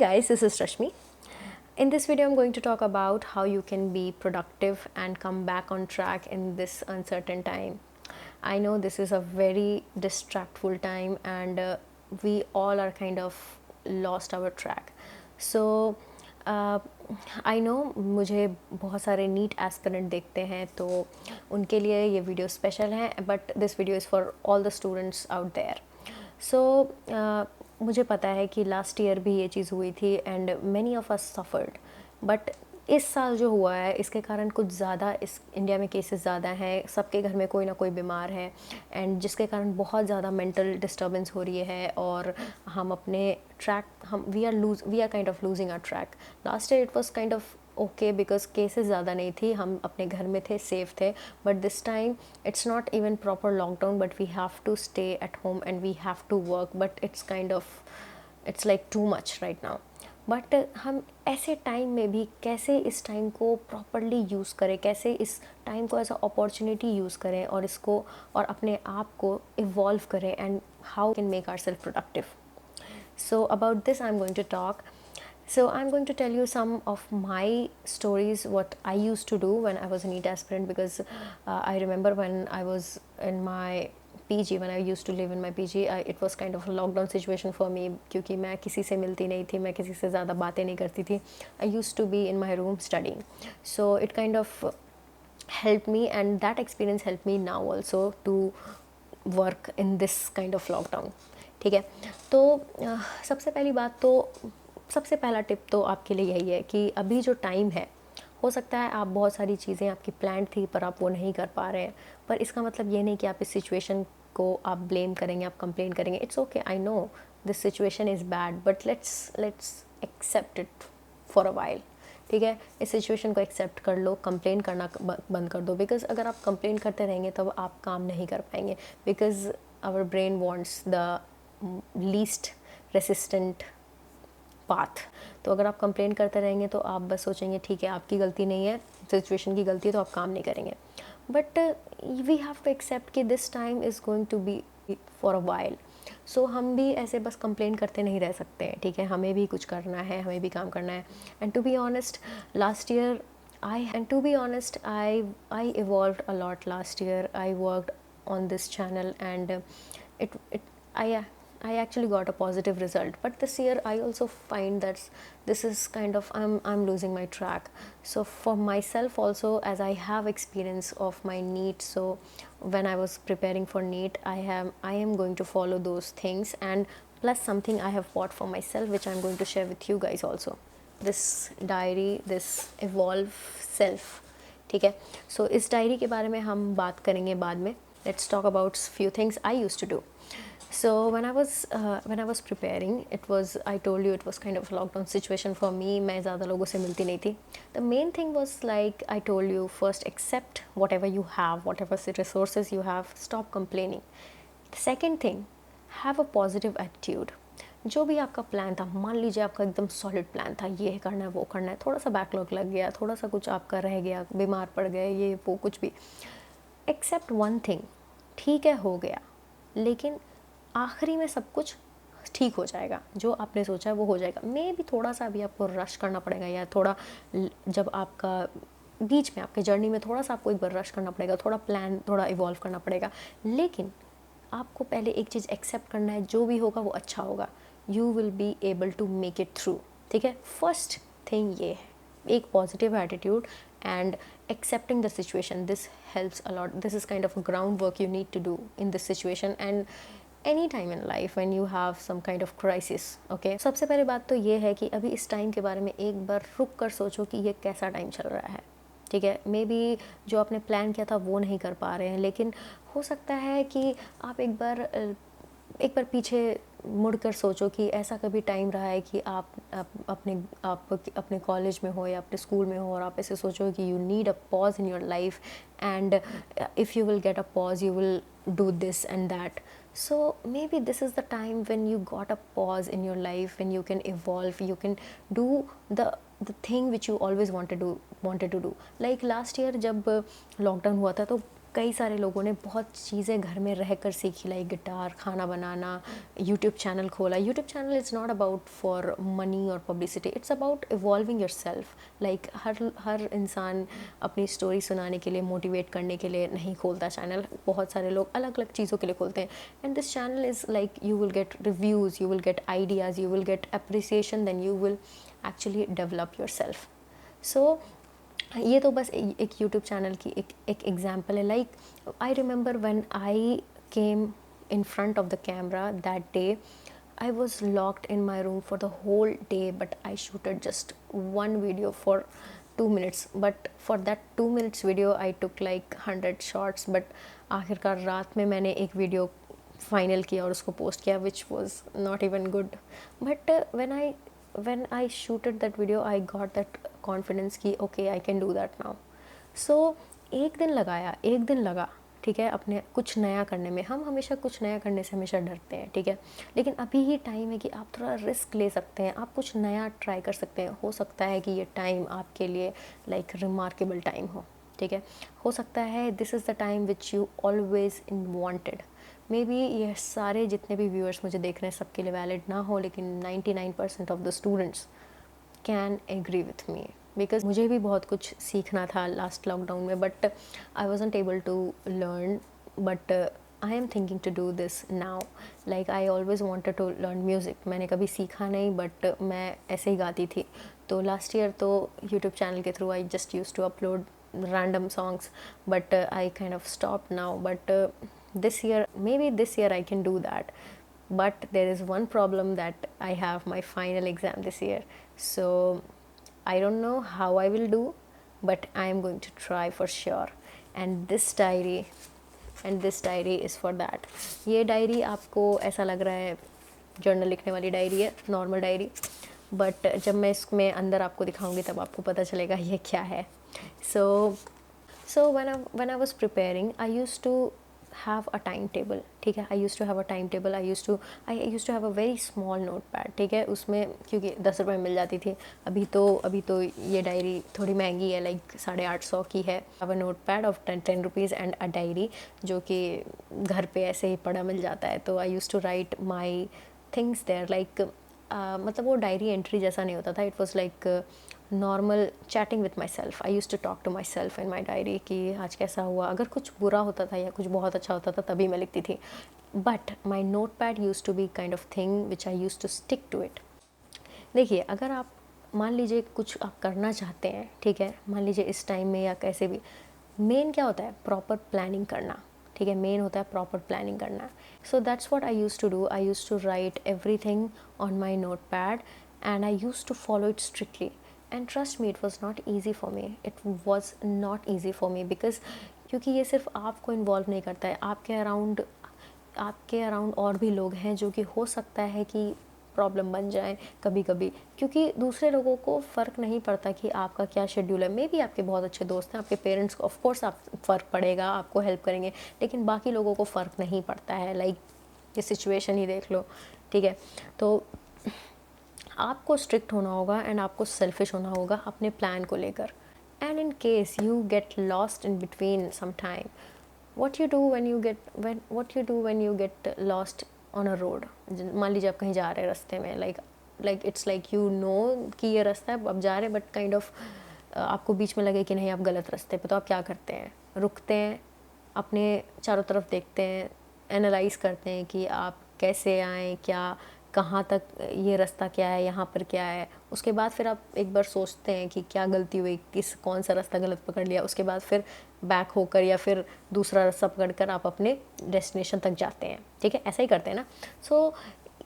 Guys, this is Rashmi. In this video, I'm going to talk about how you can be productive and come back on track in this uncertain time. I know this is a very distractful time, and we all are kind of lost our track. So, I know मुझे बहुत सारे NEET aspirant देखते हैं, तो उनके लिए ये video special है, but this video is for all the students out there. So मुझे पता है कि लास्ट ईयर भी ये चीज़ हुई थी and many of us suffered, but इस साल जो हुआ है इसके कारण कुछ ज़्यादा इस इंडिया में केसेस ज़्यादा हैं, सबके घर में कोई ना कोई बीमार है, एंड जिसके कारण बहुत ज़्यादा मेंटल डिस्टर्बेंस हो रही है और हम अपने track we are kind of losing our track. Last year it was kind of okay because cases ज़्यादा नहीं थी, हम अपने घर में थे, सेफ थे, but this time it's not even proper lockdown, but we have to stay at home and we have to work, but it's kind of it's like too much right now. But हम ऐसे time में भी कैसे इस time को properly use करें, कैसे इस टाइम को एज अ अपॉर्चुनिटी यूज़ करें और इसको और अपने आप को इवॉल्व करें, and how can make our self productive. So about this I'm going to talk. So I'm going to tell you some of my stories, what I used to do when I was a NEET aspirant, because I remember when I was in my PG, when I used to live in my PG, it was kind of a lockdown situation for me, क्योंकि मैं किसी से मिलती नहीं थी, मैं किसी से ज़्यादा बातें नहीं करती थी. I used to be in my room studying. So it kind of helped me, and that experience helped me now also to work in this kind of lockdown. ठीक है. तो सबसे पहली बात तो सबसे पहला टिप तो आपके लिए यही है कि अभी जो टाइम है, हो सकता है आप बहुत सारी चीज़ें आपकी प्लान थी पर आप वो नहीं कर पा रहे हैं, पर इसका मतलब ये नहीं कि आप इस सिचुएशन को आप ब्लेम करेंगे, आप कंप्लेन करेंगे. It's okay, I know this situation is bad, but let's accept it for a while. ठीक है, इस सिचुएशन को एक्सेप्ट कर लो, कंप्लेन करना बंद कर दो, बिकॉज अगर आप कंप्लेन करते रहेंगे तब आप काम नहीं कर पाएंगे, because our brain wants the least resistant path. तो अगर आप कंप्लेन करते रहेंगे तो आप बस सोचेंगे ठीक है आपकी गलती नहीं है, सिचुएशन की गलती है, तो आप काम नहीं करेंगे. But we have to accept कि this time is going to be for a while. So हम भी ऐसे बस कंप्लेन करते नहीं रह सकते हैं. ठीक है, हमें भी कुछ करना है, हमें भी काम करना है. And to be honest last year I evolved a lot last year. I worked on this channel, and it I actually got a positive result. But this year I also find that this is kind of I'm losing my track. So for myself also, as I have experience of my NEET, so when I was preparing for NEET, I am going to follow those things, and plus something I have bought for myself, which I'm going to share with you guys also. This diary, this evolve self. ठीक है, सो इस diary के बारे में हम बात करेंगे बाद में. Let's talk about few things I used to do. So when I was preparing, I told you it was kind of a lockdown situation for me. मैं ज़्यादा लोगों से मिलती नहीं थी. The main thing was, like I told you, first accept whatever you have, whatever resources you have. Stop complaining. The second thing, have a positive attitude. जो भी आपका प्लान था, मान लीजिए आपका एकदम सॉलिड प्लान था, ये करना है, वो करना है, थोड़ा सा बैकलॉग लग गया, थोड़ा सा कुछ आपका रह गया, बीमार पड़ गए, ये वो कुछ भी, एक्सेप्ट वन थिंग, ठीक है हो गया, लेकिन आखिरी में सब कुछ ठीक हो जाएगा. जो आपने सोचा है वो हो जाएगा. मे भी थोड़ा सा अभी आपको रश करना पड़ेगा, या थोड़ा जब आपका बीच में आपके जर्नी में थोड़ा सा आपको एक बार रश करना पड़ेगा, थोड़ा प्लान थोड़ा इवॉल्व करना पड़ेगा, लेकिन आपको पहले एक चीज़ एक्सेप्ट करना है, जो भी होगा वो अच्छा होगा. You will be able to make it through. ठीक है, फर्स्ट थिंग ये है, एक positive attitude and accepting the situation. This helps a lot. This is kind of a groundwork you need to do in this situation and any time in life when you have some kind of crisis. Okay, सबसे पहले बात तो ये है कि अभी इस time के बारे में एक बार रुक कर सोचो कि ये कैसा टाइम चल रहा है. ठीक है, मे बी जो आपने प्लान किया था वो नहीं कर पा रहे हैं, लेकिन हो सकता है कि आप एक बार पीछे मुड़कर सोचो कि ऐसा कभी टाइम रहा है कि आप अपने कॉलेज में हो या अपने स्कूल में हो, और आप ऐसे सोचो कि you need a pause in your life, and if you will get a pause you will do this and that. So maybe this is the time when you got a pause in your life, when you can evolve, you can do the thing which you always wanted to do. Like last year जब lockdown हुआ था तो कई सारे लोगों ने बहुत चीज़ें घर में रह कर सीखी, लाइक गिटार, खाना बनाना, यूट्यूब चैनल खोला. YouTube channel is not about for money और publicity, it's about evolving yourself. Like हर इंसान अपनी स्टोरी सुनाने के लिए, मोटिवेट करने के लिए नहीं खोलता चैनल. बहुत सारे लोग अलग अलग चीज़ों के लिए खोलते हैं. And this channel is like you will get reviews, you will get ideas, you will get appreciation, then you will actually develop yourself. So ये तो बस एक यूट्यूब चैनल की एक एग्जाम्पल है. Like I remember when I came in front of the camera that day, I was locked in my room for the whole day, but I shooted just one video for 2 minutes. But for that 2 minutes video I took like 100 shots. But आखिरकार रात में मैंने एक video final किया और उसको post किया, which was not even good. But when I shooted that video, I got that confidence कि okay, I can do that now. So एक दिन लगा, ठीक है, अपने कुछ नया करने में. हम हमेशा कुछ नया करने से हमेशा डरते हैं, ठीक है, लेकिन अभी ही टाइम है कि आप थोड़ा रिस्क ले सकते हैं, आप कुछ नया ट्राई कर सकते हैं. हो सकता है कि ये टाइम आपके लिए लाइक रिमार्केबल टाइम हो, ठीक है. हो सकता है this is the time which you always in wanted. May be ये सारे जितने भी व्यूअर्स मुझे देख रहे हैं सबके लिए वैलिड ना हो, लेकिन 99% of the students can agree with me, because मुझे भी बहुत कुछ सीखना था लास्ट लॉकडाउन में, but I wasn't able to learn. But I am thinking to do this now. Like I always wanted to learn music. मैंने कभी सीखा नहीं, बट मैं ऐसे ही गाती थी. तो लास्ट ईयर तो यूट्यूब चैनल के through I just use to upload random songs, but I kind of stopped now. But maybe this year I can do that. But there is one problem, that I have my final exam this year, so I don't know how I will do, but I am going to try for sure. And this diary is for that. ये diary आपको ऐसा लग रहा है journal लिखने वाली diary है, normal diary, but जब मैं इसमें अंदर आपको दिखाऊंगी तब आपको पता चलेगा ये क्या है. So when I was preparing, I used to have a timetable, ठीक है. I used to have a timetable. I used to have a very small notepad, ठीक है. उसमें क्योंकि 10 रुपये में मिल जाती थी. अभी तो ये डायरी थोड़ी महंगी है, लाइक 850 की है. have a notepad of 10 rupees and a diary, जो कि घर पे ऐसे ही पड़ा मिल जाता है. तो I used to write my things there, like मतलब वो डायरी एंट्री जैसा नहीं होता था. It was like normal chatting with my self. I use to talk to my self in my diary कि आज कैसा हुआ. अगर कुछ बुरा होता था या कुछ बहुत अच्छा होता था तभी मैं लिखती थी. But my notepad use to be kind of thing which I use to stick to it. देखिए, अगर आप मान लीजिए कुछ आप करना चाहते हैं, ठीक है, मान लीजिए इस टाइम में या कैसे भी, मेन क्या होता है, प्रॉपर प्लानिंग करना, ठीक है. मेन होता है प्रॉपर प्लानिंग करना. So that's what I use to do. I use to write everything on my notepad and I use to follow it strictly. And trust me, it was not easy for me. It was not easy for me because क्योंकि ये सिर्फ आपको involve नहीं करता है, आपके around और भी लोग हैं जो कि हो सकता है कि प्रॉब्लम बन जाए कभी कभी, क्योंकि दूसरे लोगों को फ़र्क नहीं पड़ता कि आपका क्या शेड्यूल है. मे बी आपके बहुत अच्छे दोस्त हैं, आपके पेरेंट्स को ऑफ कोर्स आप फ़र्क पड़ेगा, आपको हेल्प करेंगे, लेकिन बाकी लोगों को फ़र्क नहीं पड़ता है. लाइक ये सिचुएशन ही देख लो, ठीक है. तो आपको स्ट्रिक्ट होना होगा एंड आपको सेल्फिश होना होगा अपने प्लान को लेकर. And in case you get lost in between some time, what you do when you get lost on a road. मान लीजिए आप कहीं जा रहे हैं रास्ते में, like it's like you know कि ये रास्ता है, अब जा रहे हैं, बट काइंड ऑफ आपको बीच में लगे कि नहीं आप गलत रास्ते पे. तो आप क्या करते हैं, रुकते हैं, अपने चारों तरफ देखते हैं, एनालाइज करते हैं कि आप कैसे आएँ, क्या कहाँ तक ये रास्ता क्या है, यहाँ पर क्या है. उसके बाद फिर आप एक बार सोचते हैं कि क्या गलती हुई, कौन सा रास्ता गलत पकड़ लिया. उसके बाद फिर बैक होकर या फिर दूसरा रास्ता पकड़कर आप अपने डेस्टिनेशन तक जाते हैं, ठीक है. ऐसा ही करते हैं ना. सो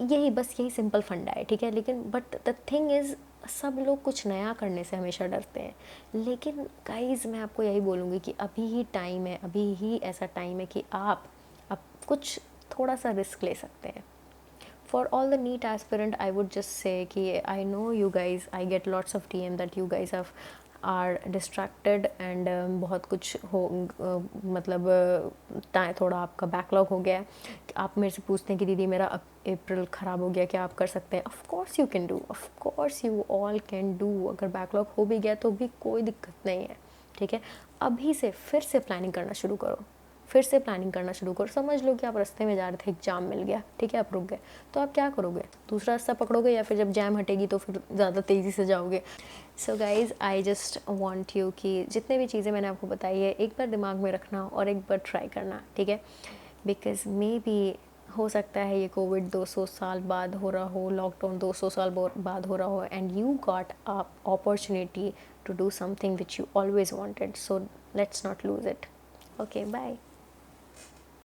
यही सिंपल फंडा है, ठीक है. लेकिन बट द थिंग इज़, सब लोग कुछ नया करने से हमेशा डरते हैं. लेकिन गाइज़, मैं आपको यही बोलूँगी कि अभी ही टाइम है, अभी ही ऐसा टाइम है कि आप अब कुछ थोड़ा सा रिस्क ले सकते हैं. For all the NEET aspirant, I would just say कि I know you guys, I get lots of DM that you guys are distracted and बहुत कुछ हो, मतलब थोड़ा आपका बैकलॉग हो गया है. आप मेरे से पूछते हैं कि दीदी मेरा अप्रैल ख़राब हो गया, क्या आप कर सकते हैं. Of course you can do, of course you all can do. अगर बैकलॉग हो भी गया तो भी कोई दिक्कत नहीं है, ठीक है. अभी से फिर से प्लानिंग करना शुरू करो. फिर से प्लानिंग करना शुरू करो। समझ लो कि आप रास्ते में जा रहे थे, एक जाम मिल गया, ठीक है, आप रुक गए, तो आप क्या करोगे? दूसरा रास्ता पकड़ोगे या फिर जब जैम हटेगी तो फिर ज़्यादा तेज़ी से जाओगे? So guys, I just want you कि जितने भी चीज़ें मैंने आपको बताई है एक बार दिमाग में रखना और एक बार ट्राई करना, ठीक है? बिकॉज़ मे बी हो सकता है ये कोविड 200 साल बाद हो रहा हो, लॉकडाउन 200 साल बाद हो रहा हो, and you got a opportunity to do something which you always wanted. So let's not lose it. Okay, bye.